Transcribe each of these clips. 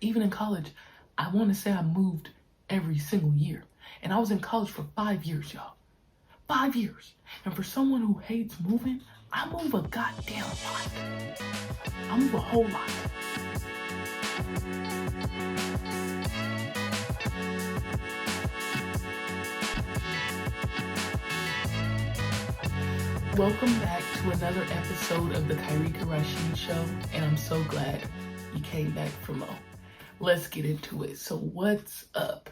even in college, I want to say I moved every single year. And I was in college for 5 years, y'all. 5 years. And for someone who hates moving, I move a goddamn lot. I move a whole lot. Welcome back to another episode of the Kyreka Rashid Show, and I'm so glad you came back for more. Let's get into it. So what's up?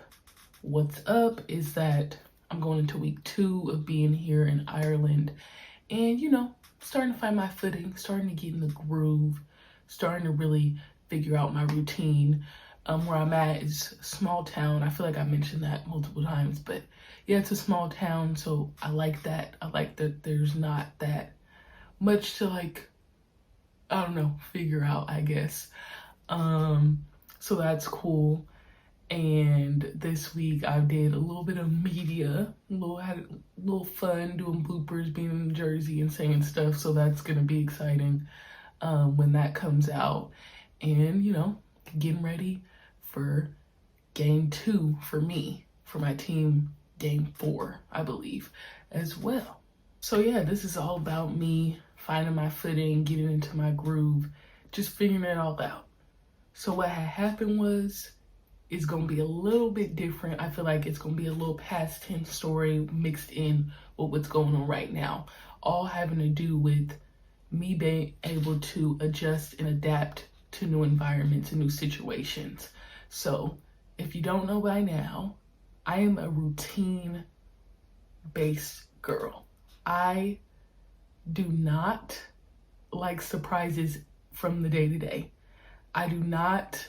What's up is that I'm going into week 2 of being here in Ireland, and starting to find my footing, starting to get in the groove, starting to really figure out my routine. Where I'm at is a small town. I feel like I mentioned that multiple times, but yeah, it's a small town, so I like that. I like that there's not that much to figure out, I guess. So that's cool. And this week I did a little bit of media, had a little fun doing bloopers, being in Jersey and saying stuff. So that's gonna be exciting when that comes out. And getting ready for game 2 for me, for my team, game 4, I believe, as well. So yeah, this is all about me finding my footing, getting into my groove, just figuring it all out. So what had happened was, it's gonna be a little bit different. I feel like it's gonna be a little past tense story mixed in with what's going on right now, all having to do with me being able to adjust and adapt to new environments and new situations. So if you don't know by now, I am a routine-based girl. I do not like surprises from the day to day. I do not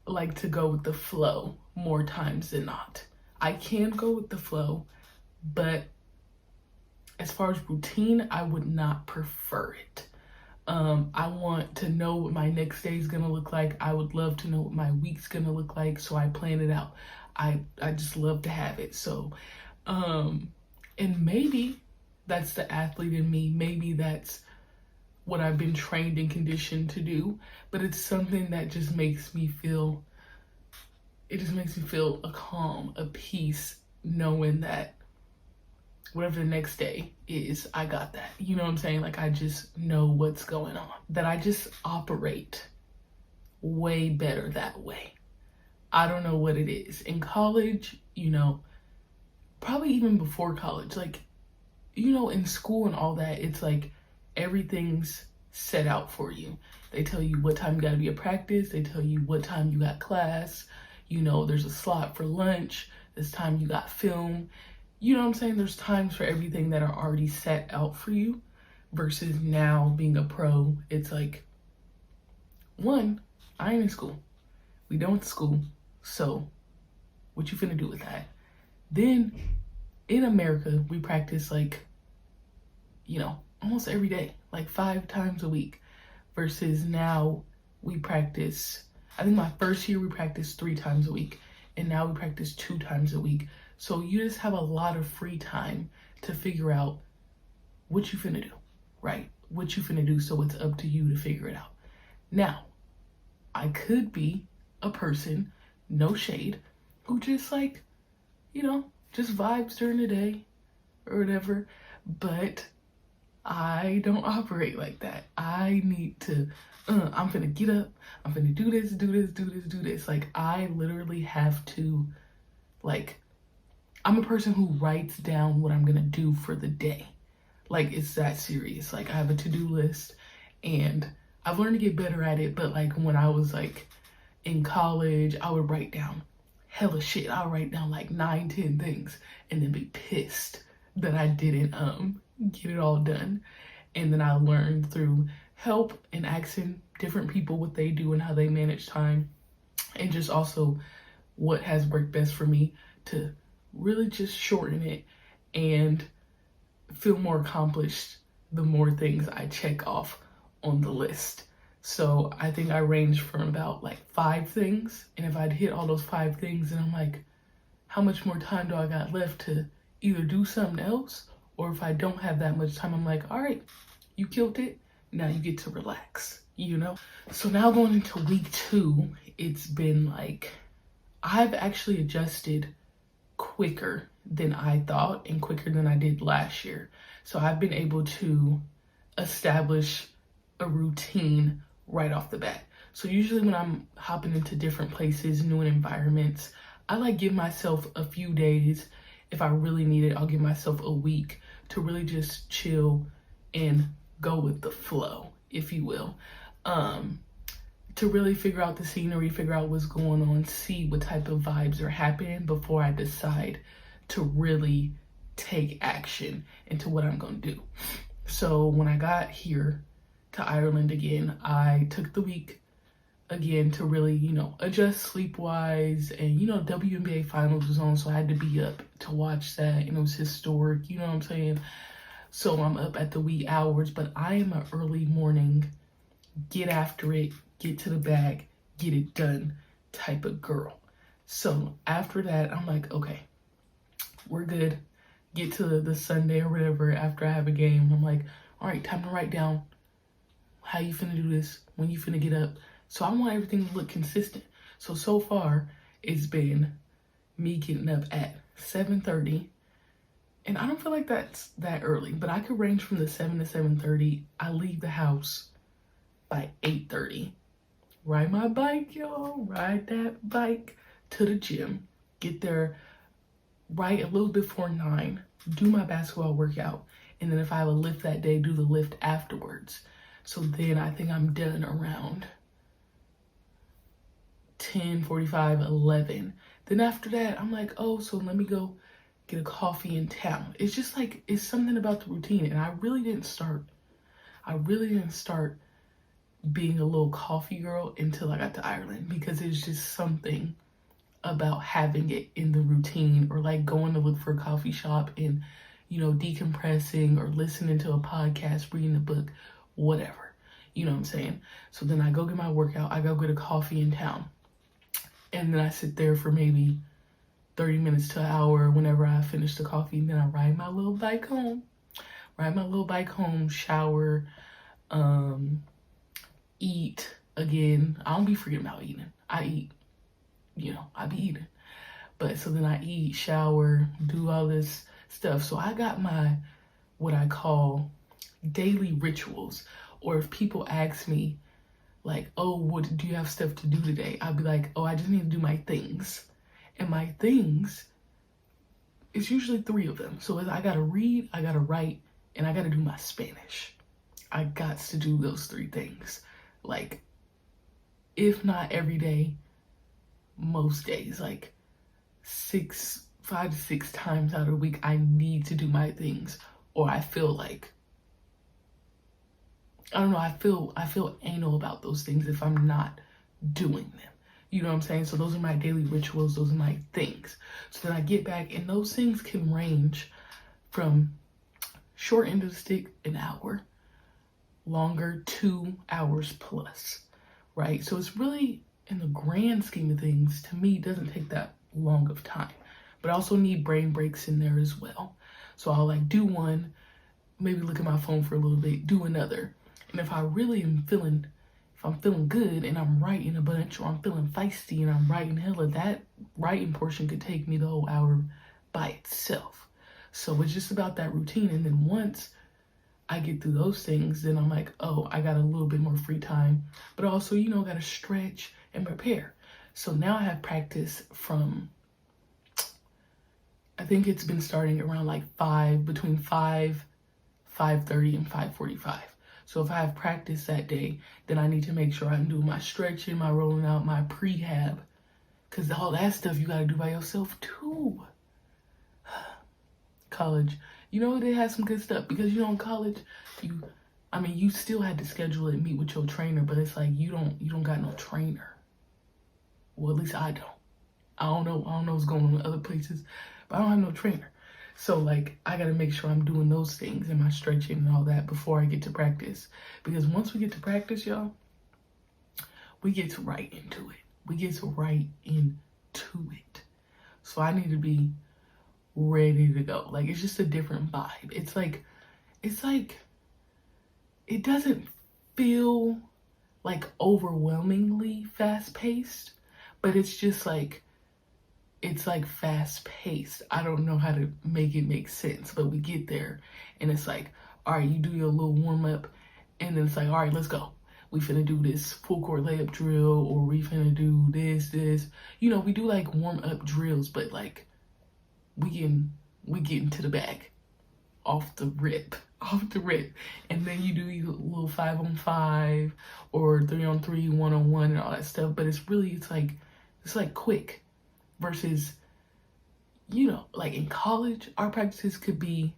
like to go with the flow more times than not. I can go with the flow, but as far as routine, I would not prefer it. I want to know what my next day is gonna look like. I would love to know what my week's gonna look like, so I plan it out. I just love to have it. So, and maybe that's the athlete in me. Maybe that's what I've been trained and conditioned to do, but it's something that just makes me feel, a calm, a peace, knowing that whatever the next day is, I got that. You know what I'm saying? Like, I just know what's going on. That I just operate way better that way. I don't know what it is. In college, probably even before college, in school and all that, it's like everything's set out for you. They tell you what time you gotta be at practice. They tell you what time you got class. There's a slot for lunch. This time you got film. You know what I'm saying? There's times for everything that are already set out for you, versus now being a pro, it's like, one, I ain't in school. We don't went to school. So what you finna do with that? Then in America, we practice almost every day, like 5 times a week, versus now we practice, I think my first year we practiced 3 times a week, and now we practice 2 times a week. So you just have a lot of free time to figure out what you finna do, right? What you finna do, so it's up to you to figure it out. Now, I could be a person, no shade, who just just vibes during the day or whatever, but I don't operate like that. I need to, I'm finna get up, I'm finna do this. Like, I literally have to, I'm a person who writes down what I'm gonna do for the day. Like, it's that serious. Like, I have a to-do list, and I've learned to get better at it, but when I was in college, I would write down hella shit. I would write down 9, 10 things and then be pissed that I didn't get it all done. And then I learned through help and asking different people what they do and how they manage time, and just also what has worked best for me to really just shorten it and feel more accomplished the more things I check off on the list. So I think I range from about 5 things, and if I'd hit all those 5 things, then I'm like, how much more time do I got left to either do something else, or if I don't have that much time, I'm like, all right, you killed it, now you get to relax. you know? So now going into week 2, it's been like, I've actually adjusted quicker than I thought and quicker than I did last year. So I've been able to establish a routine right off the bat. So usually when I'm hopping into different places, new environments, I like give myself a few days. If I really need it, I'll give myself a week to really just chill and go with the flow, if you will. To really figure out the scenery, figure out what's going on, see what type of vibes are happening before I decide to really take action into what I'm going to do. So when I got here to Ireland again, I took the week again to really, adjust sleep-wise. And, WNBA finals was on, so I had to be up to watch that. And it was historic, you know what I'm saying? So I'm up at the wee hours, but I am an early morning, get after it, get to the bag, get it done type of girl. So after that, I'm like, okay, we're good. Get to the Sunday or whatever after I have a game. I'm like, all right, time to write down how you finna do this, when you finna get up. So I want everything to look consistent. So far, it's been me getting up at 7:30. And I don't feel like that's that early, but I could range from the 7 to 7:30. I leave the house by 8:30. Ride my bike, y'all. Ride that bike to the gym. Get there right a little before 9. Do my basketball workout. And then if I have a lift that day, do the lift afterwards. So then I think I'm done around 10:45, 11. Then after that, I'm like, oh, so let me go get a coffee in town. It's just like, it's something about the routine. And I really didn't start being a little coffee girl until I got to Ireland, because it's just something about having it in the routine, or like going to look for a coffee shop and, decompressing or listening to a podcast, reading a book, whatever. You know what I'm saying? So then I go get my workout, I go get a coffee in town. And then I sit there for maybe 30 minutes to an hour whenever I finish the coffee. And then I ride my little bike home. Shower, eat again. I don't be forgetting about eating. I eat, I be eating. But so then I eat, shower, do all this stuff. So I got my, what I call daily rituals. Or if people ask me like, oh, what do you have stuff to do today? I'll be like, oh, I just need to do my things. And my things, it's usually 3 of them. So I gotta read, I gotta write, and I gotta do my Spanish. I got to do those 3 things. Like, if not every day, most days, like 5 to 6 times out of the week, I need to do my things, or I feel like, I don't know, I feel anal about those things if I'm not doing them. You know what I'm saying? So those are my daily rituals, those are my things. So then I get back, and those things can range from short end of the stick, an hour, longer, 2 hours plus, right? So it's really, in the grand scheme of things, to me, it doesn't take that long of time. But I also need brain breaks in there as well. So I'll like do one, maybe look at my phone for a little bit, do another. And if I really am feeling, if I'm feeling good and I'm writing a bunch, or I'm feeling feisty and I'm writing hella, that writing portion could take me the whole hour by itself. So it's just about that routine. And then once I get through those things, then I'm like, oh, I got a little bit more free time, but also, got to stretch and prepare. So now I have practice from, I think it's been starting around like between 5:30 and 5:45. So if I have practice that day, then I need to make sure I can do my stretching, my rolling out, my prehab, because all that stuff you got to do by yourself too. College, they had some good stuff, because in college, you still had to schedule it and meet with your trainer, but it's like you don't got no trainer. Well, at least I don't. I don't know what's going on in other places, but I don't have no trainer. So like, I gotta make sure I'm doing those things and my stretching and all that before I get to practice. Because once we get to practice, y'all, we get to right into it. So I need to be ready to go. Like, it's just a different vibe. It's like, it doesn't feel like overwhelmingly fast paced, but it's just like, it's like fast paced. I don't know how to make it make sense, but we get there and it's like, all right, you do your little warm up and then it's like, all right, let's go. We finna do this full court layup drill, or we finna do this. You know, we do like warm up drills, but like we get into the bag off the rip, off the rip. And then you do your little 5-on-5 or 3-on-3, 1-on-1 and all that stuff. But it's like quick versus, you know, like in college, our practices could be,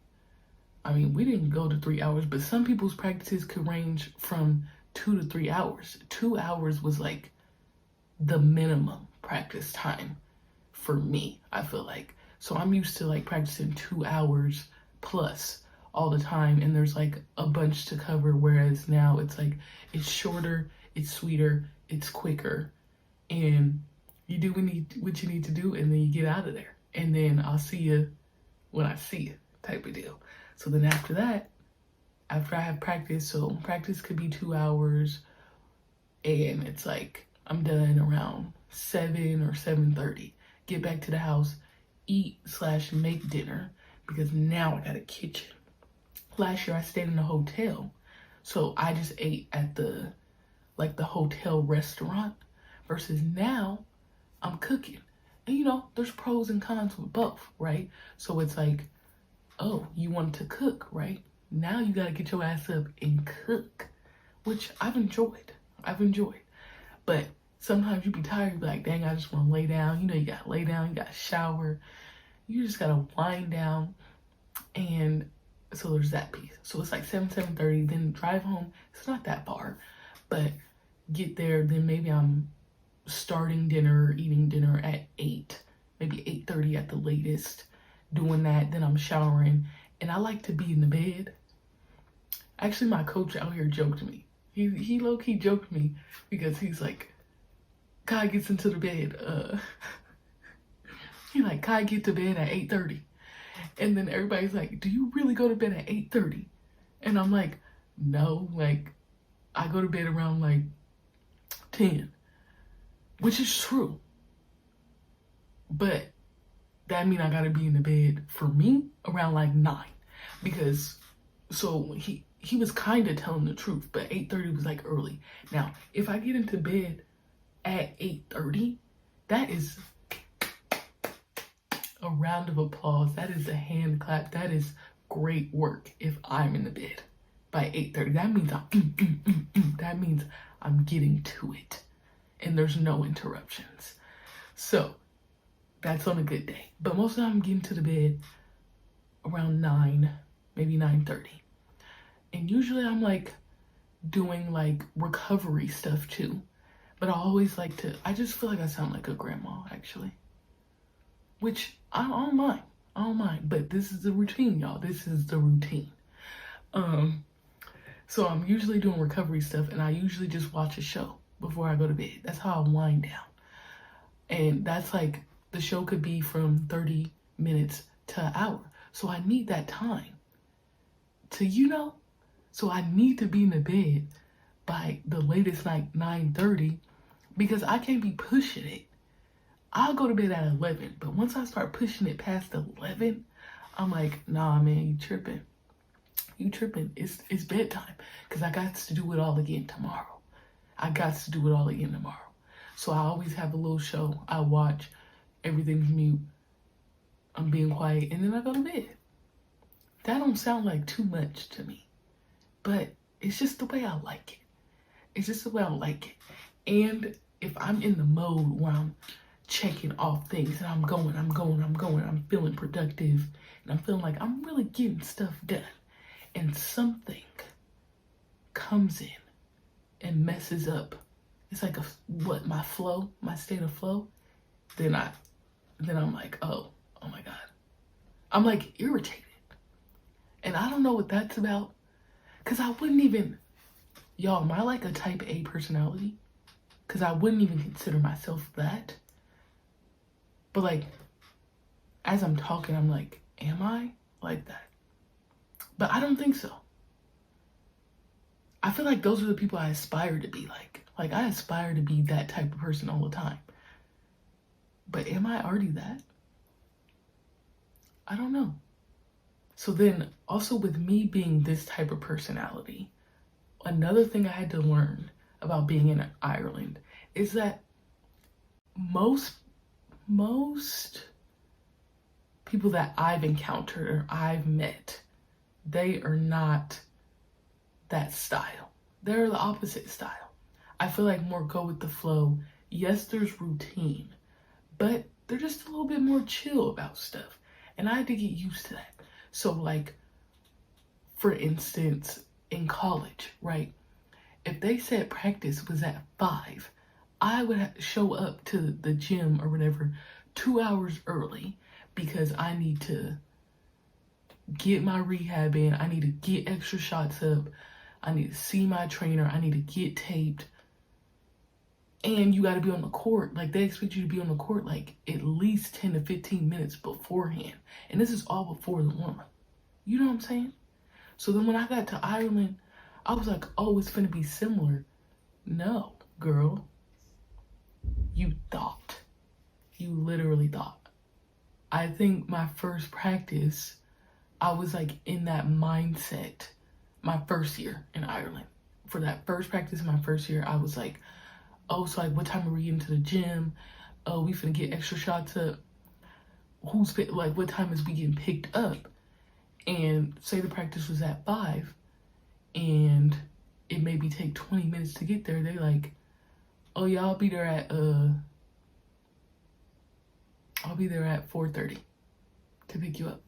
I mean, we didn't go to 3 hours, but some people's practices could range from 2 to 3 hours. 2 hours was like the minimum practice time for me, I feel like. So I'm used to like practicing 2 hours plus all the time, and there's like a bunch to cover, whereas now it's like, it's shorter, it's sweeter, it's quicker, and you do what you need to do, and then you get out of there. And then I'll see you when I see you, type of deal. So then after that, after I have practice, so practice could be 2 hours, and it's like I'm done around 7 or 7:30. Get back to the house, eat/make dinner, because now I got a kitchen. Last year I stayed in a hotel, so I just ate at the hotel restaurant, versus now I'm cooking. And you know, there's pros and cons with both, right? So it's like, oh, you want to cook, right? Now you gotta get your ass up and cook, which I've enjoyed. But sometimes you be tired, you be like, dang, I just wanna lay down. You know, you gotta lay down, you gotta shower, you just gotta wind down. And so there's that piece. So it's like 7:30, then drive home. It's not that far, but get there, then maybe I'm starting dinner, eating dinner at 8, maybe 8:30 at the latest, doing that, then I'm showering, and I like to be in the bed. Actually, my coach out here joked me. He low-key joked me because he's like, Kai gets into the bed, he's like, Kai get to bed at 8:30. And then everybody's like, do you really go to bed at 8:30? And I'm like, no, like, I go to bed around like 10, which is true. But that means I gotta be in the bed, for me, around like 9. Because, so he was kind of telling the truth, but 8:30 was like early. Now, if I get into bed at 8:30, that is a round of applause. That is a hand clap. That is great work. If I'm in the bed by 8:30, that means that means I'm getting to it, and there's no interruptions. So that's on a good day. But most of the time I'm getting to the bed around 9, maybe 9:30. And usually I'm like doing like recovery stuff too. But I always like to, I just feel like I sound like a grandma, actually. Which I don't mind. I don't mind. But this is the routine, y'all. This is the routine. So I'm usually doing recovery stuff, and I usually just watch a show before I go to bed. That's how I wind down. And that's like, the show could be from 30 minutes to an hour. So I need that time to, you know, so I need to be in the bed by the latest like 9:30, because I can't be pushing it. I'll go to bed at 11, but once I start pushing it past 11, I'm like, nah, man, you tripping. You tripping. It's bedtime, because I got to do it all again tomorrow. So I always have a little show I watch. Everything's mute. I'm being quiet, and then I go to bed. That don't sound like too much to me, but it's just the way I like it. And if I'm in the mode where I'm checking off things and I'm feeling productive, and I'm feeling like I'm really getting stuff done, and something comes in and messes up, it's like my state of flow, then I'm like, oh my God. I'm like irritated. And I don't know what that's about, because I wouldn't even, y'all, am I like a type A personality? Because I wouldn't even consider myself that. But like, as I'm talking, I'm like, am I like that? But I don't think so. I feel like those are the people I aspire to be like. Like, I aspire to be that type of person all the time. But am I already that? I don't know. So then, also with me being this type of personality, another thing I had to learn about being in Ireland is that most people that I've encountered or I've met, they are not that style. They're the opposite style. I feel like more go with the flow. Yes, there's routine, but they're just a little bit more chill about stuff. And I had to get used to that. So like, for instance, in college, right? If they said practice was at 5, I would show up to the gym or whatever 2 hours early because I need to get my rehab in. I need to get extra shots up. I need to see my trainer. I need to get taped. And you got to be on the court. Like, they expect you to be on the court like at least 10 to 15 minutes beforehand. And this is all before the warm-up. You know what I'm saying? So then when I got to Ireland, I was like, oh, it's gonna be similar. No, girl. You thought. You literally thought. I think my first practice, I was like in that mindset my first year in Ireland. For that first practice in my first year, I was like, oh, so like, what time are we getting to the gym? Oh, we finna get extra shots up. Like, what time is we getting picked up? And say the practice was at 5 and it maybe take 20 minutes to get there. They like, oh yeah, I'll be there at 4:30 to pick you up.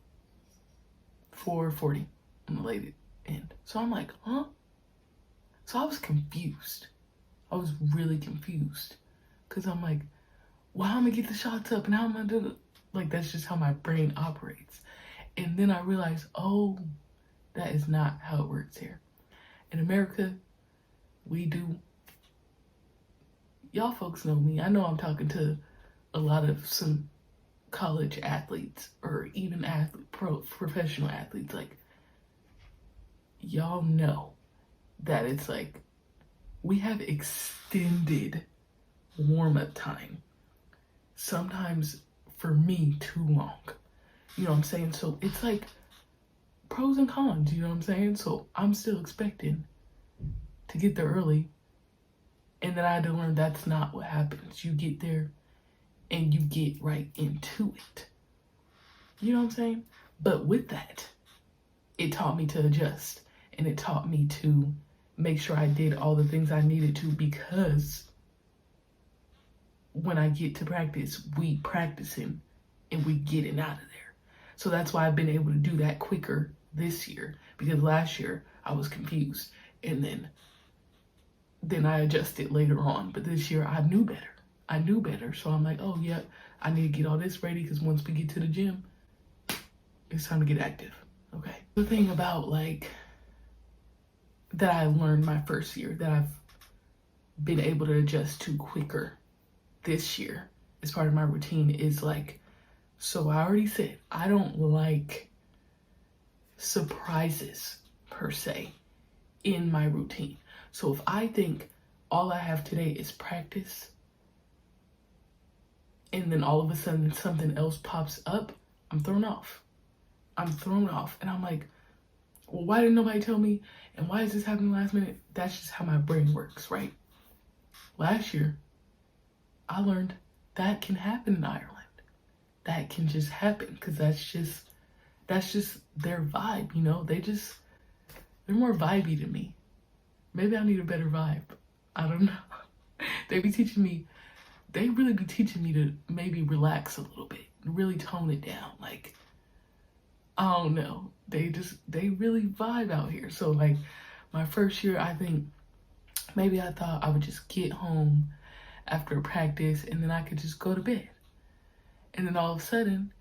4:40 on the late end. So I'm like, huh? So I was confused. I was really confused. Cause I'm like, well, how am I gonna get the shots up and how am I do it? Like, that's just how my brain operates. And then I realized, oh, that is not how it works here. In America, we do. Y'all folks know me. I know I'm talking to a lot of some college athletes or even professional athletes. Like, y'all know that it's like we have extended warm-up time. Sometimes, for me, too long. You know what I'm saying? So it's like pros and cons, you know what I'm saying? So I'm still expecting to get there early. And then I had to learn that's not what happens. You get there and you get right into it. You know what I'm saying? But with that, it taught me to adjust. And it taught me to make sure I did all the things I needed to, because when I get to practice, we practicing and we getting out of there. So that's why I've been able to do that quicker this year, because last year I was confused and then I adjusted later on. But this year I knew better. So I'm like, oh yeah, I need to get all this ready because once we get to the gym, it's time to get active. Okay. The thing about like that I learned my first year that I've been able to adjust to quicker this year as part of my routine is like, so I already said, I don't like surprises per se in my routine. So if I think all I have today is practice and then all of a sudden something else pops up, I'm thrown off. And I'm like, well, why didn't nobody tell me? And why is this happening last minute? That's just how my brain works, right? Last year, I learned that can happen in Ireland. That can just happen because that's just their vibe, you know? They're more vibey than me. Maybe I need a better vibe. I don't know. They really be teaching me to maybe relax a little bit, really tone it down. Like, I don't know. They really vibe out here. So like my first year, I think maybe I thought I would just get home after practice and then I could just go to bed. And then all of a sudden,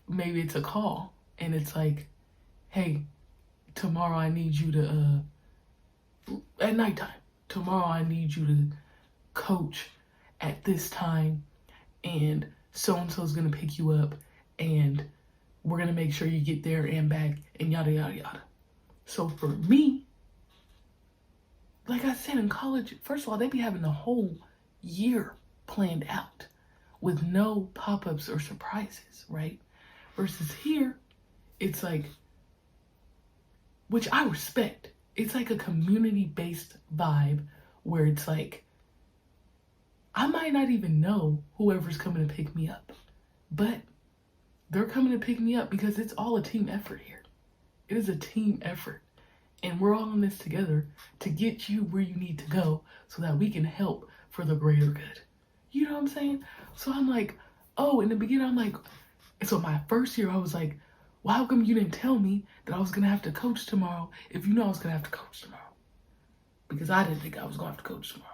maybe it's a call and it's like, hey, tomorrow I need you to, at nighttime, tomorrow I need you to coach at this time and so-and-so's gonna pick you up and we're gonna make sure you get there and back and yada, yada, yada. So for me, like I said, in college, first of all, they be having the whole year planned out with no pop-ups or surprises, right? Versus here, it's like, which I respect. It's like a community-based vibe where it's like, I might not even know whoever's coming to pick me up, but they're coming to pick me up because it's all a team effort here. It is a team effort. And we're all in this together to get you where you need to go so that we can help for the greater good. You know what I'm saying? So I'm like, oh, in the beginning, I'm like, so my first year, I was like, well, how come you didn't tell me that I was going to have to coach tomorrow if you know I was going to have to coach tomorrow? Because I didn't think I was going to have to coach tomorrow.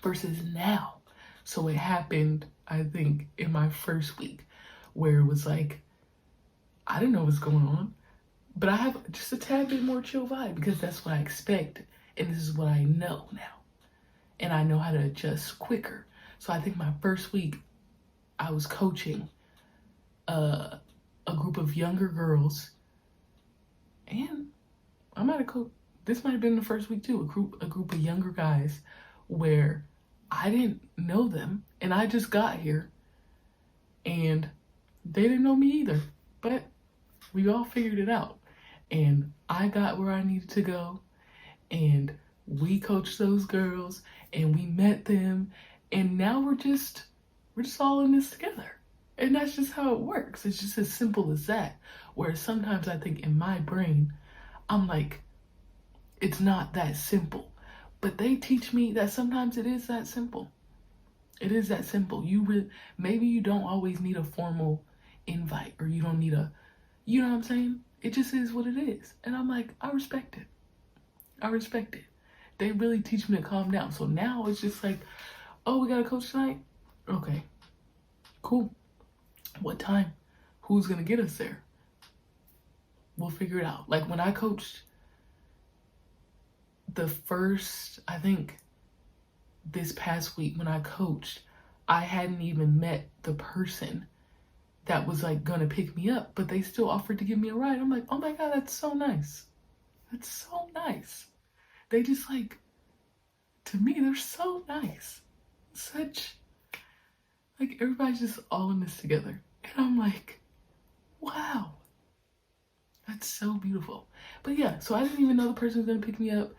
Versus now. So it happened, I think, in my first week where it was like, I didn't know what's going on, but I have just a tad bit more chill vibe because that's what I expect. And this is what I know now. And I know how to adjust quicker. So I think my first week, I was coaching a group of younger girls, and I might have coached, this might have been the first week too, a group of younger guys where I didn't know them and I just got here and they didn't know me either, but we all figured it out and I got where I needed to go and we coached those girls and we met them and now we're just all in this together. And that's just how it works. It's just as simple as that. Whereas sometimes I think in my brain, I'm like, it's not that simple. But they teach me that sometimes it is that simple. It is that simple. Maybe you don't always need a formal invite or you don't need you know what I'm saying? It just is what it is. And I'm like, I respect it. I respect it. They really teach me to calm down. So now it's just like, oh, we got a coach tonight? Okay, cool. What time? Who's gonna get us there? We'll figure it out. Like when I coached I think this past week when I coached, I hadn't even met the person that was like gonna pick me up, but they still offered to give me a ride. I'm like, oh my God, that's so nice. That's so nice. They just like, to me, they're so nice. Like everybody's just all in this together. And I'm like, wow, that's so beautiful. But yeah, so I didn't even know the person was gonna pick me up.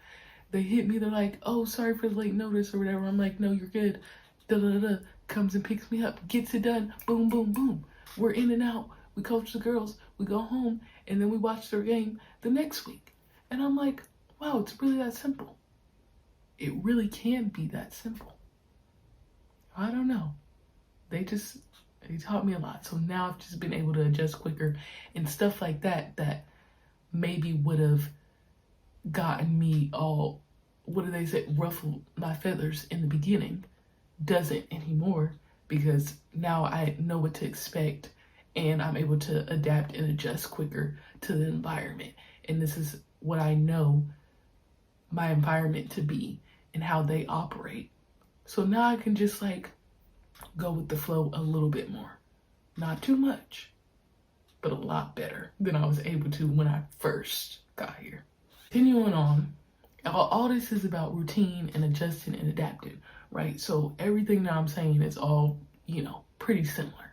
They hit me, they're like, oh, sorry for the late notice or whatever. I'm like, no, you're good. Da da da. Comes and picks me up, gets it done. Boom, boom, boom. We're in and out. We coach the girls, we go home, and then we watch their game the next week. And I'm like, wow, it's really that simple. It really can be that simple. I don't know. They taught me a lot. So now I've just been able to adjust quicker and stuff like that maybe would have gotten me all, what do they say, ruffled my feathers in the beginning, doesn't anymore because now I know what to expect and I'm able to adapt and adjust quicker to the environment. And this is what I know my environment to be and how they operate. So now I can just like go with the flow a little bit more. Not too much, but a lot better than I was able to when I first got here. Continuing on, all this is about routine and adjusting and adapting, right? So everything that I'm saying is all, pretty similar.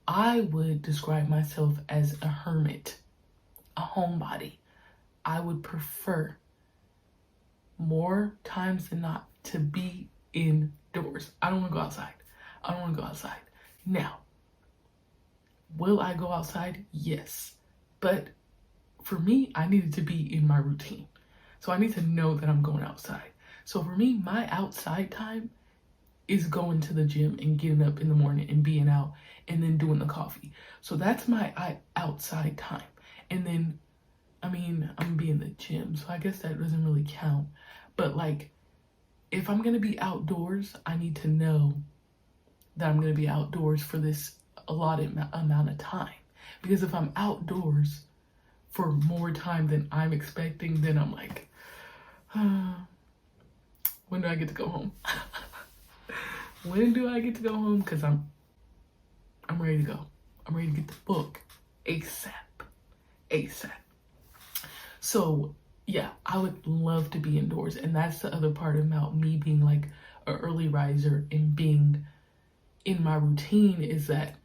I would describe myself as a hermit, a homebody. I would prefer more times than not to be indoors. I don't want to go outside. Now, will I go outside? Yes. But for me, I needed to be in my routine. So I need to know that I'm going outside. So for me, my outside time is going to the gym and getting up in the morning and being out and then doing the coffee. So that's my outside time. And then, I'm gonna be in the gym, so I guess that doesn't really count. But like, if I'm gonna be outdoors, I need to know that I'm gonna be outdoors for this allotted amount of time. Because if I'm outdoors for more time than I'm expecting, then I'm like, when do I get to go home? When do I get to go home? Because I'm ready to go. I'm ready to get the book ASAP. So yeah, I would love to be indoors. And that's the other part about me being like an early riser and being in my routine, is that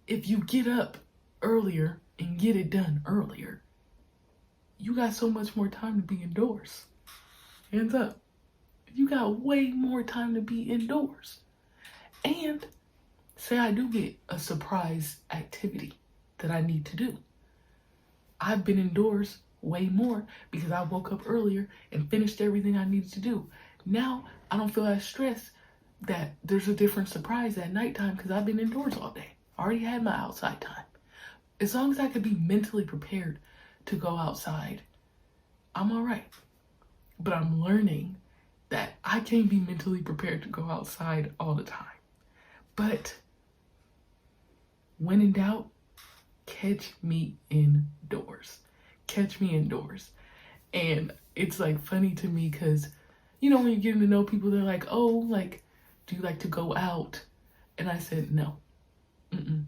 if you get up earlier and get it done earlier, you got so much more time to be indoors. Hands up. You got way more time to be indoors. And say I do get a surprise activity that I need to do. I've been indoors way more because I woke up earlier and finished everything I needed to do. Now I don't feel as stressed that there's a different surprise at nighttime because I've been indoors all day. I already had my outside time. As long as I could be mentally prepared to go outside, I'm all right. But I'm learning that I can't be mentally prepared to go outside all the time. But when in doubt, catch me indoors. Catch me indoors. And it's like funny to me because, you know, when you're getting to know people, they're like, oh, like, do you like to go out? And I said, no. Mm-mm.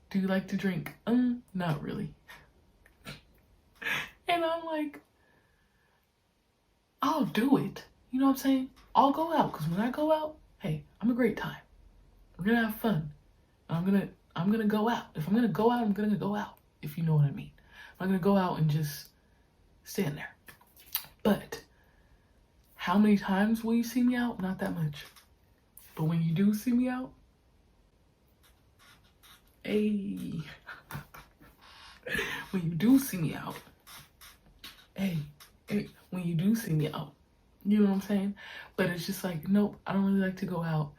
Do you like to drink? Not really. And I'm like, I'll do it. You know what I'm saying? I'll go out, because when I go out, hey, I'm a great time. We're gonna have fun. I'm gonna go out. If I'm gonna go out, I'm gonna go out, if you know what I mean. I'm gonna go out and just stand there. But how many times will you see me out? Not that much. But when you do see me out, hey, when you do see me out, hey, when you do see me out, you know what I'm saying? But it's just like, nope, I don't really like to go out.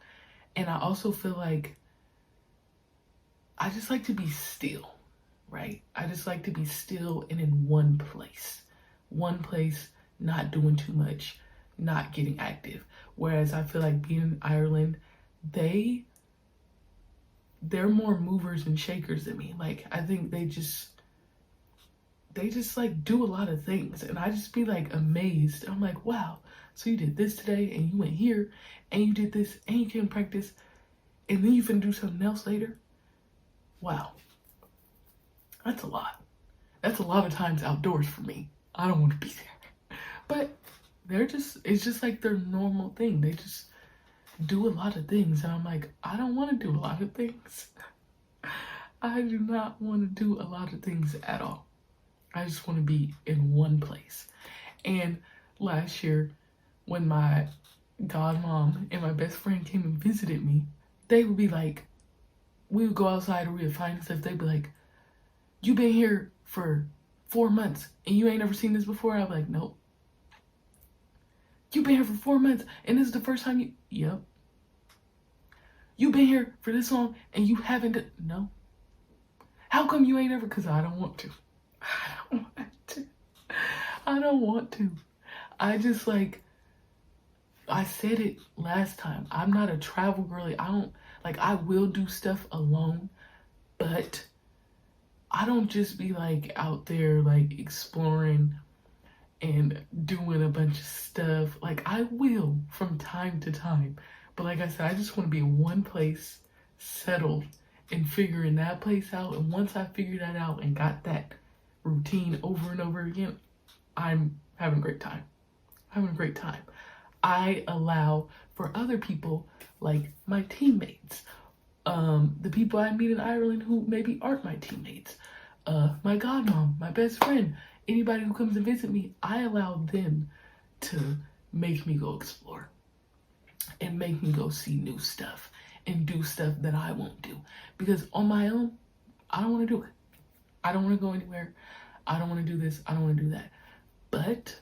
And I also feel like I just like to be still, right? I just like to be still and in one place, not doing too much, not getting active. Whereas I feel like being in Ireland, they're more movers and shakers than me. Like, I think they just like do a lot of things, and I just be like amazed. I'm like, wow, so you did this today, and you went here, and you did this, and you came practice, and then you finna do something else later. Wow, that's a lot. That's a lot of times outdoors for me. I don't want to be there, but it's just like their normal thing. They just do a lot of things, and I'm like, I don't want to do a lot of things. I do not want to do a lot of things at all. I just want to be in one place. And last year, when my godmom and my best friend came and visited me, they would be like, we would go outside or we would find stuff. They'd be like, you been here for 4 months and you ain't never seen this before? I'd be like, nope. You been here for 4 months and this is the first time yep. You been here for this long and you haven't no. How come you ain't ever? Because I don't want to. I don't want to. I just like, I said it last time. I'm not a travel girly. I will do stuff alone, but I don't just be like out there like exploring and doing a bunch of stuff. Like, I will from time to time. But like I said, I just want to be in one place, settled, and figuring that place out. And once I figure that out and got that routine over and over again, I'm having a great time. I allow for other people, like my teammates, the people I meet in Ireland who maybe aren't my teammates, my godmom, my best friend, anybody who comes and visit me, I allow them to make me go explore and make me go see new stuff and do stuff that I won't do. Because on my own, I don't want to do it. I don't want to go anywhere. I don't want to do this. I don't want to do that. But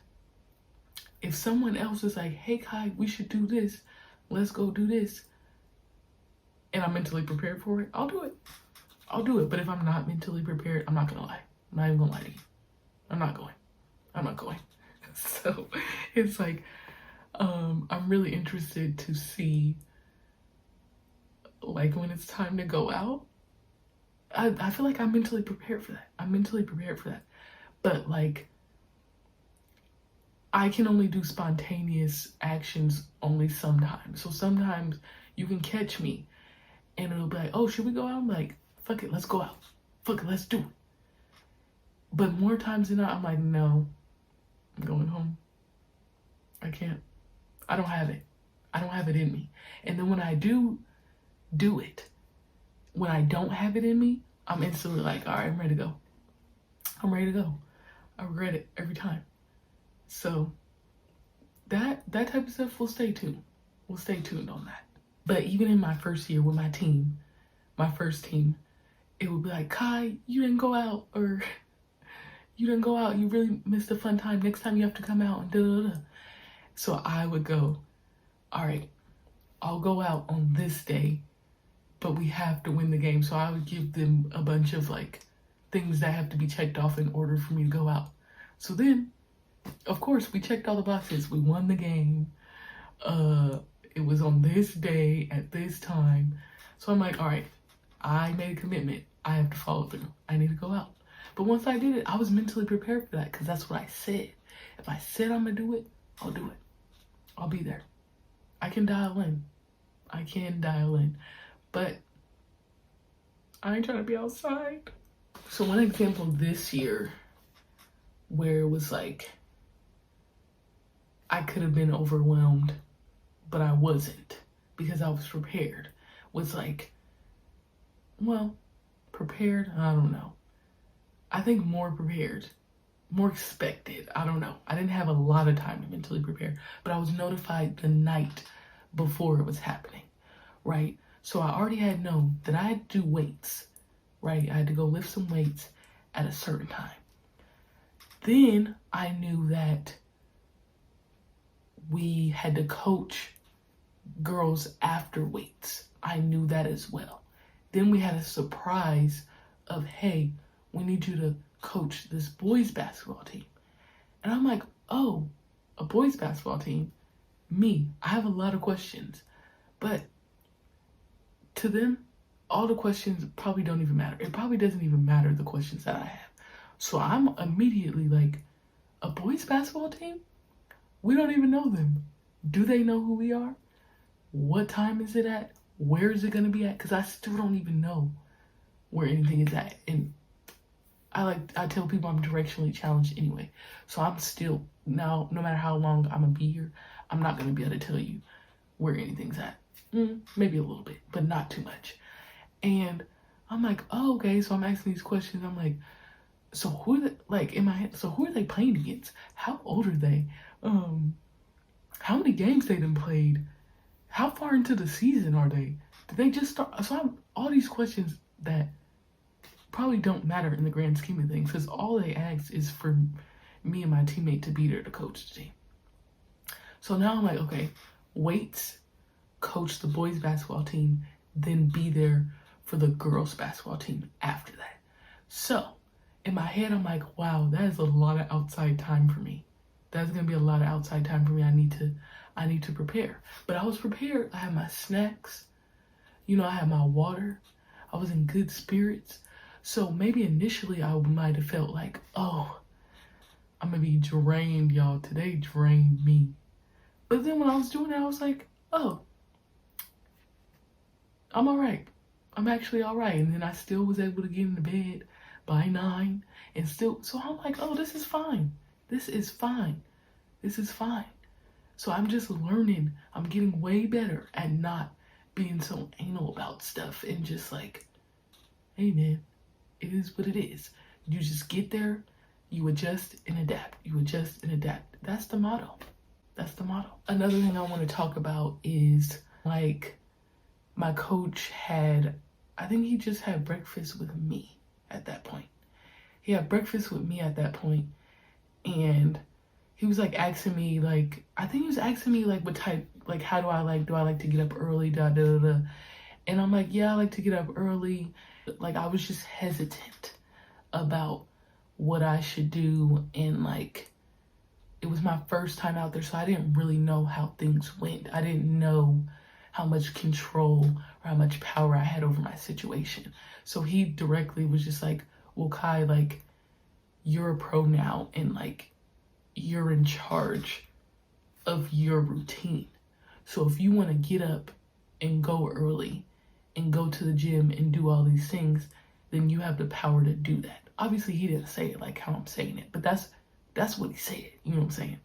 if someone else is like, hey, Kai, we should do this. Let's go do this. And I'm mentally prepared for it, I'll do it. But if I'm not mentally prepared, I'm not going to lie. I'm not even going to lie to you. I'm not going. So it's like, I'm really interested to see, like, when it's time to go out. I feel like I'm mentally prepared for that. But like, I can only do spontaneous actions only sometimes. So sometimes you can catch me and it'll be like, oh, should we go out? I'm like, fuck it, let's go out. Fuck it, let's do it. But more times than not, I'm like, no, I'm going home. I can't. I don't have it. I don't have it in me. And then when I do it, when I don't have it in me, I'm instantly like, all right, I'm ready to go. I'm ready to go. I regret it every time. So that type of stuff, we'll stay tuned. We'll stay tuned on that. But even in my first year with my team, my first team, it would be like, Kai, you didn't go out, or you didn't go out. You really missed a fun time. Next time you have to come out and da da da. So I would go, all right, I'll go out on this day, but we have to win the game. So I would give them a bunch of like things that have to be checked off in order for me to go out. So then, of course, we checked all the boxes. We won the game. It was on this day at this time. So I'm like, all right, I made a commitment. I have to follow through. I need to go out. But once I did it, I was mentally prepared for that because that's what I said. If I said I'm gonna do it, I'll do it. I'll be there. I can dial in. But I ain't trying to be outside. So one example this year where it was like, I could have been overwhelmed, but I wasn't because I was prepared, was like, well, prepared, I don't know. I think more prepared, more expected, I don't know. I didn't have a lot of time to mentally prepare, but I was notified the night before it was happening, right? So I already had known that I had to do weights, right? I had to go lift some weights at a certain time. Then I knew that we had to coach girls after weights. I knew that as well. Then we had a surprise of, hey, we need you to coach this boys basketball team. And I'm like, oh, a boys basketball team? Me, I have a lot of questions. But to them, all the questions probably don't even matter. It probably doesn't even matter the questions that I have. So I'm immediately like, a boys basketball team? We don't even know them. Do they know who we are? What time is it at? Where is it going to be at? Because I still don't even know where anything is at. And I tell people I'm directionally challenged anyway. So I'm still, now, no matter how long I'm going to be here, I'm not going to be able to tell you where anything's at. Maybe a little bit, but not too much. And I'm like, oh, okay. So I'm asking these questions. I'm like, so who are they, like in my head, so who are they playing against? How old are they? How many games they done played? How far into the season are they? Did they just start? So I'm all these questions that probably don't matter in the grand scheme of things, because all they ask is for me and my teammate to be there to coach the team. So now I'm like, okay, weights, coach the boys basketball team, then be there for the girls basketball team after that. So in my head, I'm like, wow, that is a lot of outside time for me. That's gonna be a lot of outside time for me. I need to prepare. But I was prepared. I had my snacks. I had my water. I was in good spirits. So maybe initially I might have felt like, oh, I'm gonna be drained, y'all. Today drained me. But then when I was doing it, I was like, oh, I'm all right. I'm actually all right. And then I still was able to get into bed by 9 and still, so I'm like, oh, this is fine. This is fine. This is fine. So I'm just learning. I'm getting way better at not being so anal about stuff and just like, hey man, it is what it is. You just get there, you adjust and adapt. You adjust and adapt. That's the motto. That's the motto. Another thing I want to talk about is like my coach I think he just had breakfast with me at that point. He had breakfast with me at that point, and he was like asking me like, I think he was asking me like what type, like how do I like to get up early, da da da da. And I'm like, yeah, I like to get up early. Like I was just hesitant about what I should do, and like it was my first time out there, so I didn't really know how things went. I didn't know how much control or how much power I had over my situation. So he directly was just like, well, Kai, like you're a pro now, and like you're in charge of your routine. So if you want to get up and go early and go to the gym and do all these things, then you have the power to do that. Obviously he didn't say it like how I'm saying it, but that's That's what he said. You know what I'm saying?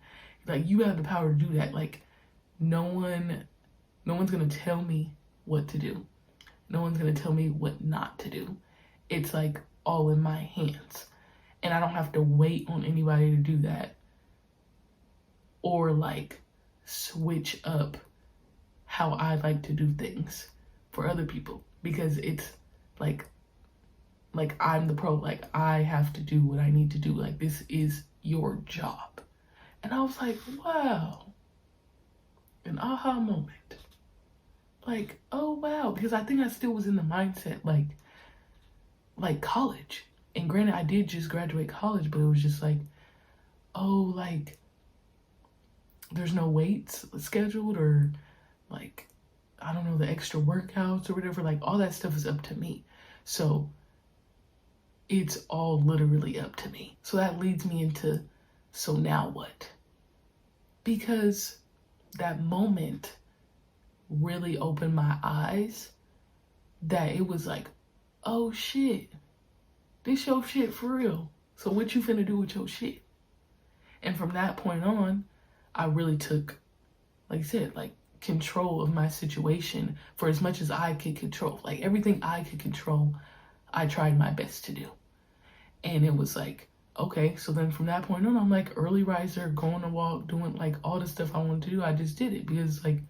Like, you have the power to do that. Like, no one's gonna tell me what to do. No one's gonna tell me what not to do. It's like all in my hands. And I don't have to wait on anybody to do that or like switch up how I like to do things for other people, because it's like I'm the pro, like I have to do what I need to do. Like, this is your job. And I was like, wow, an aha moment. Like, oh wow, because I think I still was in the mindset like college. And granted, I did just graduate college, but it was just like, oh, like there's no weights scheduled, or like, I don't know, the extra workouts or whatever. Like, all that stuff is up to me. So it's all literally up to me. So that leads me into, so now what? Because that moment really opened my eyes that it was like, oh shit, this your shit for real. So what you finna do with your shit? And from that point on, I really took, like I said, like control of my situation for as much as I could control. Like, everything I could control, I tried my best to do. And it was like, okay, so then from that point on, I'm like early riser, going to walk, doing like all the stuff I wanted to do. I just did it because like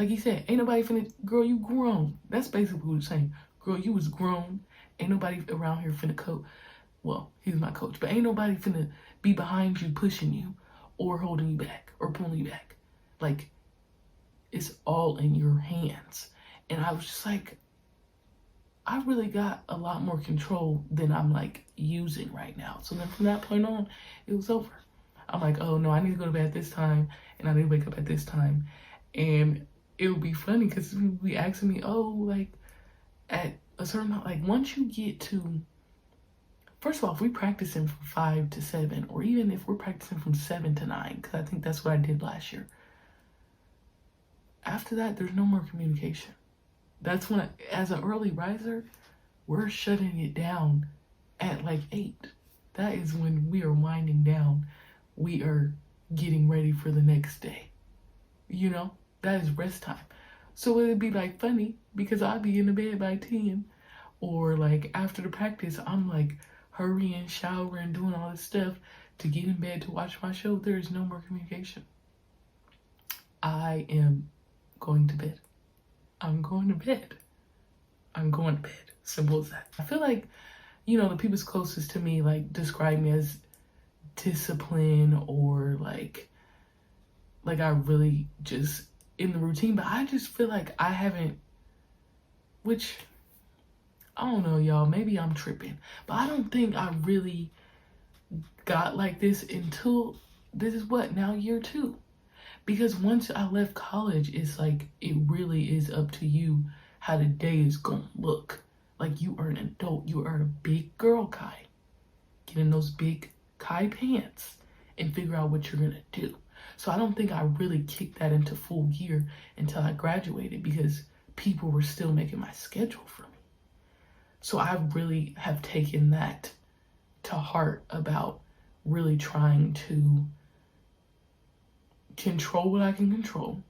he said, ain't nobody finna, girl, you grown. That's basically what he was saying. Girl, you was grown. Ain't nobody around here finna coach. Well, he's my coach, but ain't nobody finna be behind you, pushing you, or holding you back, or pulling you back. Like, it's all in your hands. And I was just like, I really got a lot more control than I'm like using right now. So then from that point on, it was over. I'm like, oh no, I need to go to bed at this time, and I need to wake up at this time. And it would be funny because people would be asking me, oh, like at a certain, like once you get to, first of all, if we practicing from 5 to 7, or even if we're practicing from 7 to 9, because I think that's what I did last year. After that, there's no more communication. That's when, as an early riser, we're shutting it down at like 8. That is when we are winding down. We are getting ready for the next day. You know, that is rest time. So it'd be like funny because I'd be in the bed by 10, or like after the practice, I'm like hurrying, showering, doing all this stuff to get in bed to watch my show. There is no more communication. I am going to bed. I'm going to bed. I'm going to bed. Simple as that. I feel like, you know, the people's closest to me like describe me as disciplined, or like I really just in the routine, but I just feel like I haven't, which I don't know, y'all, maybe I'm tripping, but I don't think I really got like this until this is what, now year 2. Because once I left college, it's like, it really is up to you how the day is gonna look. Like, you are an adult, you are a big girl Kai. Get in those big Kai pants and figure out what you're gonna do. So I don't think I really kicked that into full gear until I graduated, because people were still making my schedule for me. So I really have taken that to heart about really trying to control what I can control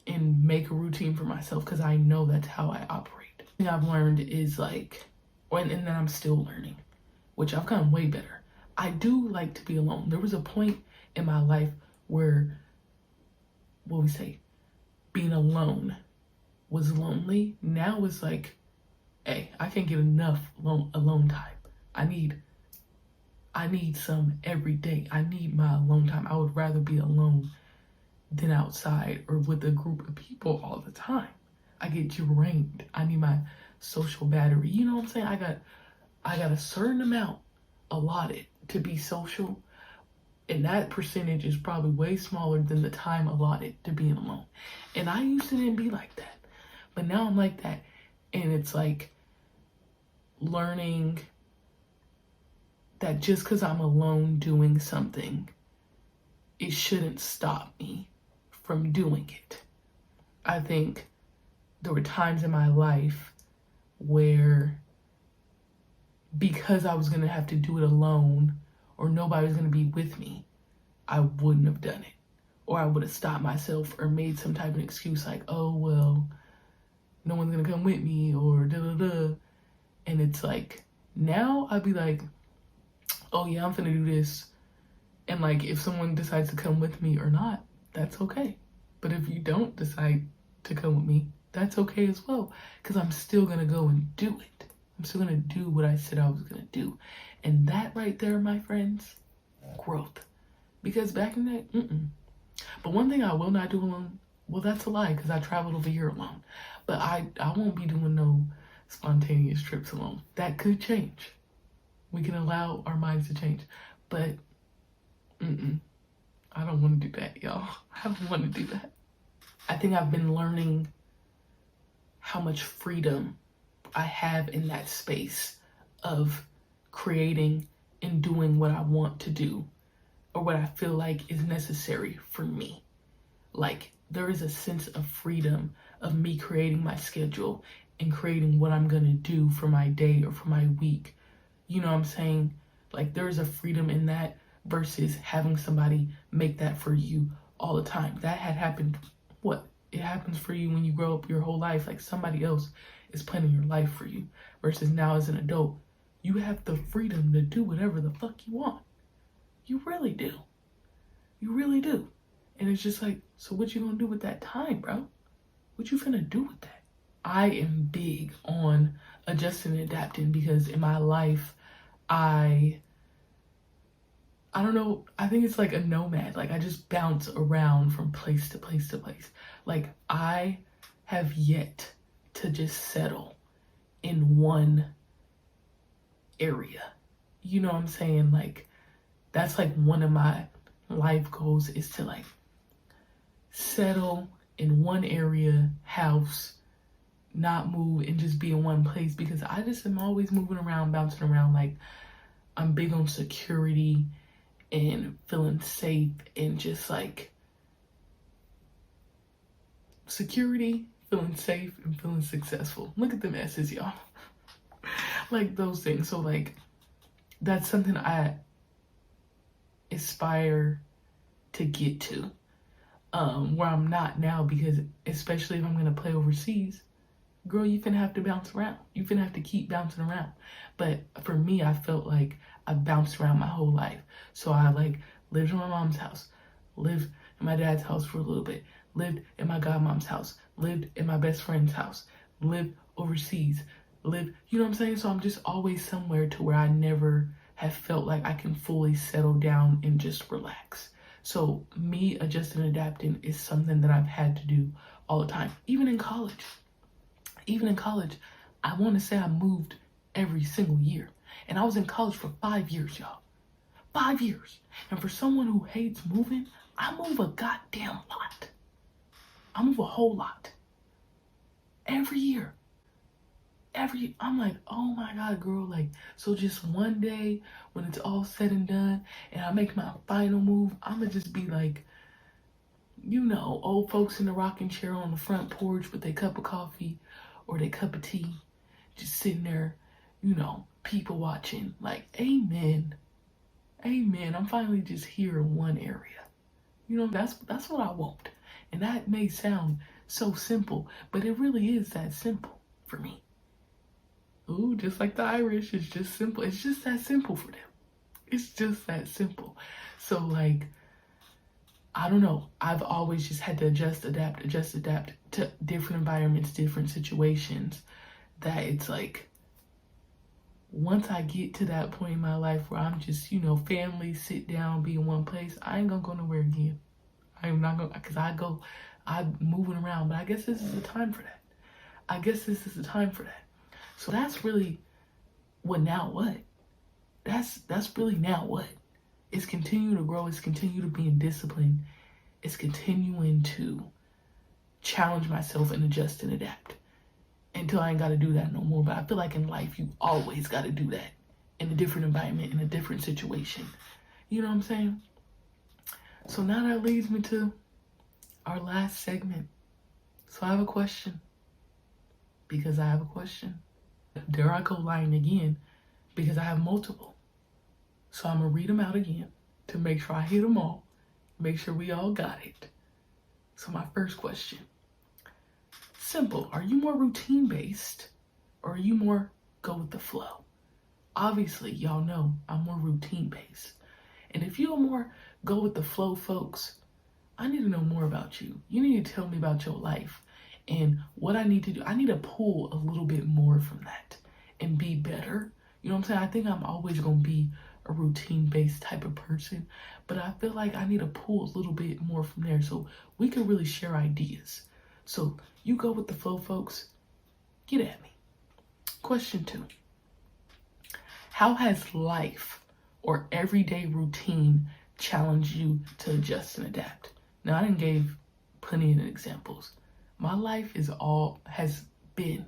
and make a routine for myself, because I know that's how I operate. The thing I've learned is like, and then I'm still learning, which I've gotten way better. I do like to be alone. There was a point in my life where, what we say, being alone was lonely. Now it's like, hey, I can't get enough alone time. I need some every day. I need my alone time. I would rather be alone than outside or with a group of people all the time. I get drained. I need my social battery. You know what I'm saying? I got a certain amount allotted to be social, and that percentage is probably way smaller than the time allotted to being alone. And I used to didn't be like that, but now I'm like that. And it's like learning that just because I'm alone doing something, it shouldn't stop me from doing it. I think there were times in my life where, because I was gonna have to do it alone, or nobody was going to be with me, I wouldn't have done it. Or I would have stopped myself or made some type of excuse like, oh, well, no one's going to come with me or da-da-da. And it's like, now I'd be like, oh yeah, I'm finna do this. And like, if someone decides to come with me or not, that's okay. But if you don't decide to come with me, that's okay as well. Because I'm still gonna go and do it. I'm still gonna do what I said I was gonna do. And that right there, my friends, growth. Because back in that, But one thing I will not do alone, well, that's a lie, because I traveled over here alone. But I won't be doing no spontaneous trips alone. That could change. We can allow our minds to change. But, I don't want to do that, y'all. I don't want to do that. I think I've been learning how much freedom I have in that space of creating and doing what I want to do or what I feel like is necessary for me. Like, there is a sense of freedom of me creating my schedule and creating what I'm gonna do for my day or for my week. You know what I'm saying? Like, there is a freedom in that versus having somebody make that for you all the time. That had happened, it happens for you when you grow up your whole life. Like, somebody else is planning your life for you. Versus now as an adult, you have the freedom to do whatever the fuck you want. You really do. You really do. And it's just like, so what you gonna do with that time, bro? What you finna do with that? I am big on adjusting and adapting because in my life, I don't know, I think it's like a nomad. Like, I just bounce around from place to place to place. Like, I have yet to just settle in one area. You know what I'm saying? Like, that's like one of my life goals is to like settle in one area, house, not move and just be in one place, because I just am always moving around, bouncing around. Like, I'm big on security and feeling safe and just like security, feeling safe, and feeling successful. Look at them S's, y'all. Like those things. So like, that's something I aspire to get to, where I'm not now, because especially if I'm gonna play overseas, girl, you finna have to bounce around. You finna have to keep bouncing around. But for me, I felt like I bounced around my whole life. So I like lived in my mom's house, lived in my dad's house for a little bit, lived in my godmom's house, lived in my best friend's house, lived overseas, lived, you know what I'm saying? So I'm just always somewhere to where I never have felt like I can fully settle down and just relax. So me adjusting and adapting is something that I've had to do all the time. Even in college, I want to say I moved every single year. And I was in college for 5 years, y'all. 5 years. And for someone who hates moving, I move a goddamn lot. I move a whole lot. Every year. I'm like, oh my God, girl. Like, so just one day when it's all said and done and I make my final move, I'ma just be like, you know, old folks in the rocking chair on the front porch with their cup of coffee or their cup of tea, just sitting there, you know, people watching, like, amen. Amen. I'm finally just here in one area. You know, that's what I want. And that may sound so simple, but it really is that simple for me. Ooh, just like the Irish, it's just simple. It's just that simple for them. It's just that simple. So like, I don't know. I've always just had to adjust, adapt to different environments, different situations, that it's like, once I get to that point in my life where I'm just, you know, family, sit down, be in one place, I ain't gonna go nowhere again. I am not gonna, because I'm moving around, but I guess this is the time for that. So that's really now what? That's really now what? It's continuing to grow, it's continuing to be in discipline, it's continuing to challenge myself and adjust and adapt until I ain't gotta do that no more. But I feel like in life, you always gotta do that in a different environment, in a different situation. You know what I'm saying? So now that leads me to our last segment. So I have a question. Because I have a question. There I go lying again, because I have multiple. So I'm gonna read them out again to make sure I hit them all, make sure we all got it. So my first question, simple. Are you more routine based or are you more go with the flow? Obviously, y'all know I'm more routine based. And if you're more go with the flow, folks, I need to know more about you. You need to tell me about your life and what I need to do. I need to pull a little bit more from that and be better. You know what I'm saying? I think I'm always going to be a routine-based type of person, but I feel like I need to pull a little bit more from there so we can really share ideas. So you go with the flow, folks. Get at me. Question 2. How has life or everyday routine challenged you to adjust and adapt? Now, I done gave plenty of examples. My life has been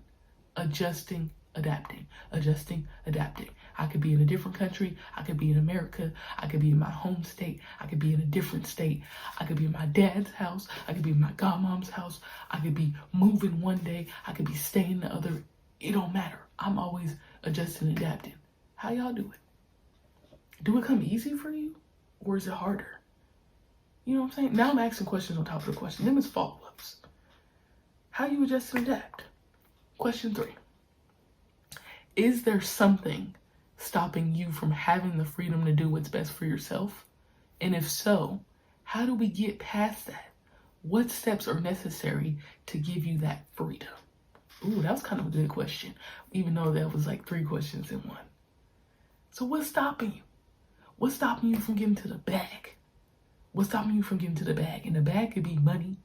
adjusting, adapting, adjusting, adapting. I could be in a different country. I could be in America. I could be in my home state. I could be in a different state. I could be in my dad's house. I could be in my godmom's house. I could be moving one day. I could be staying the other. It don't matter. I'm always adjusting and adapting. How y'all do it? Do it come easy for you or is it harder? You know what I'm saying? Now I'm asking questions on top of the question. Them is follow-ups. How you adjust and adapt? Question 3. Is there something stopping you from having the freedom to do what's best for yourself? And if so, how do we get past that? What steps are necessary to give you that freedom? Ooh, that was kind of a good question, even though that was like 3 questions in one. So what's stopping you? What's stopping you from getting to the bag? What's stopping you from getting to the bag? And the bag could be money.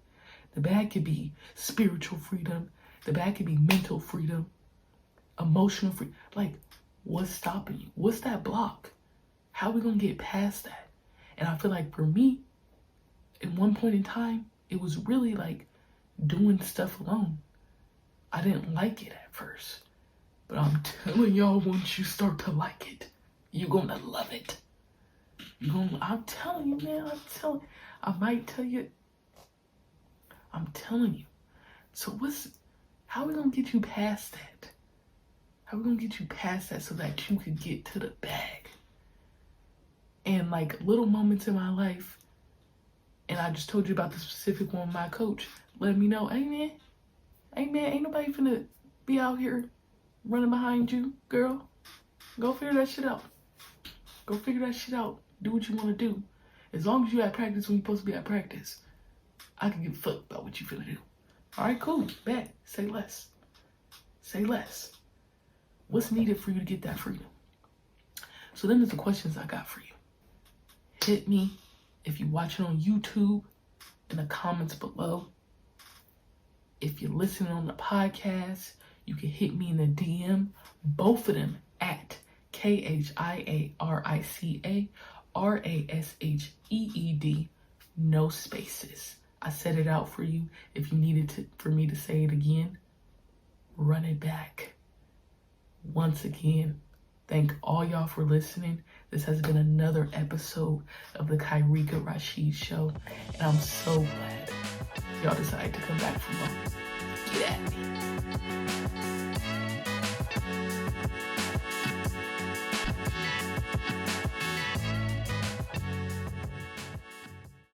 The bag could be spiritual freedom. The bag could be mental freedom, emotional freedom. Like, what's stopping you? What's that block? How are we going to get past that? And I feel like for me, at one point in time, it was really like doing stuff alone. I didn't like it at first. But I'm telling y'all, once you start to like it, you're going to love it. I'm telling you, man. I might tell you. I'm telling you. So how are we going to get you past that? How are we going to get you past that so that you can get to the bag? And like little moments in my life, and I just told you about the specific one with my coach, let me know, hey man, ain't nobody finna be out here running behind you, girl. Go figure that shit out. Go figure that shit out. Do what you want to do. As long as you at practice when you're supposed to be at practice, I can give a fuck about what you finna do. All right, cool. Bet. Say less. Say less. What's needed for you to get that freedom? So then there's the questions I got for you. Hit me if you're watching on YouTube in the comments below. If you're listening on the podcast, you can hit me in the DM. Both of them at KHIARICARASHEED. No spaces. I set it out for you. If you needed for me to say it again, run it back. Once again, thank all y'all for listening. This has been another episode of the Kyrika Rashid Show, and I'm so glad y'all decided to come back from home. Get at me.